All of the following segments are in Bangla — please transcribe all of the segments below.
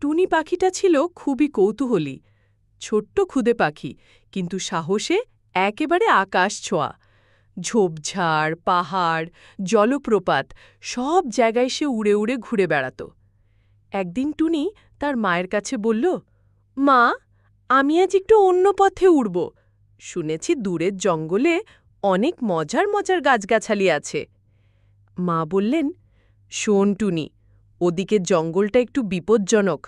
টুনি পাখিটা ছিল খুবই কৌতূহলী, ছোট্ট ক্ষুদে পাখি, কিন্তু সাহসে একেবারে আকাশ ছোঁয়া। ঝোপঝাড়, পাহাড়, জলপ্রপাত সব জায়গায় সে উড়ে উড়ে ঘুরে বেড়াত। একদিন টুনি তার মায়ের কাছে বলল, মা, আমি আজ একটু অন্য পথে উড়ব। শুনেছি দূরের জঙ্গলে অনেক মজার মজার গাছগাছালি আছে। মা বললেন, শোন টুনি, ওদিকের জঙ্গলটা একটু বিপজ্জনক,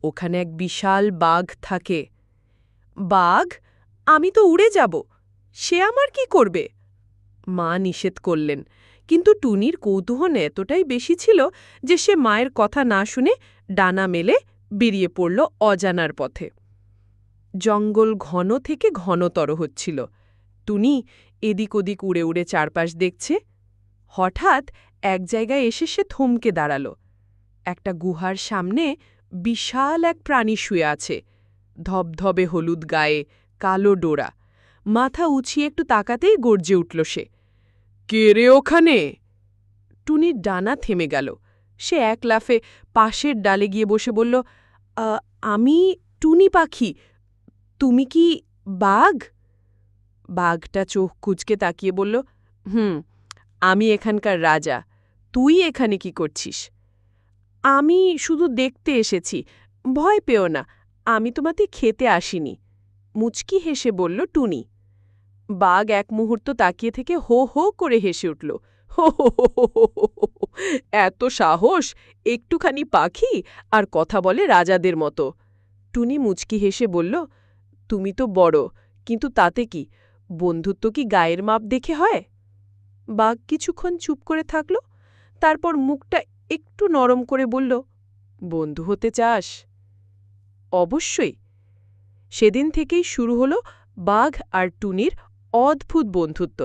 ওখানে এক বিশাল বাঘ থাকে। বাঘ? আমি তো উড়ে যাব, সে আমার কি করবে? মা নিষেধ করলেন, কিন্তু টুনির কৌতূহল এতটাই বেশি ছিল যে সে মায়ের কথা না শুনে ডানা মেলে বেরিয়ে পড়ল অজানার পথে। জঙ্গল ঘন থেকে ঘনতর হচ্ছিল। টুনি এদিক ওদিক উড়ে উড়ে চারপাশ দেখছে। হঠাৎ এক জায়গায় এসে সে থমকে দাঁড়াল। একটা গুহার সামনে বিশাল এক প্রাণী শুয়ে আছে, ধবধবে হলুদ গায়ে, কালো ডোরা। মাথা উঁচিয়ে একটু তাকাতেই গর্জে উঠল সে, কে রে ওখানে? টুনির ডানা থেমে গেল। সে এক লাফে পাশের ডালে গিয়ে বসে বলল, আমি টুনি পাখি, তুমি কি বাঘ? বাঘটা চোখ কুঁচকে তাকিয়ে বলল, আমি এখানকার রাজা, তুই এখানে কি করছিস? আমি শুধু দেখতে এসেছি, ভয় পেও না, আমি তোমাকে খেতে আসিনি, মুচকি হেসে বলল টুনি। বাঘ এক মুহূর্ত তাকিয়ে থেকে হো হো করে হেসে উঠল, হো হো হো হো হো হো হো হো, এত সাহস, একটুখানি পাখি আর কথা বলে রাজাদের মতো। টুনি মুচকি হেসে বলল, তুমি তো বড়, কিন্তু তাতে কি, বন্ধুত্ব কি গায়ের মাপ দেখে হয়? বাঘ কিছুক্ষণ চুপ করে থাকল, তারপর মুখটা একটু নরম করে বলল, বন্ধু হতে চাস? অবশ্যই। সেদিন থেকেই শুরু হলো বাঘ আর টুনির অদ্ভুত বন্ধুত্ব।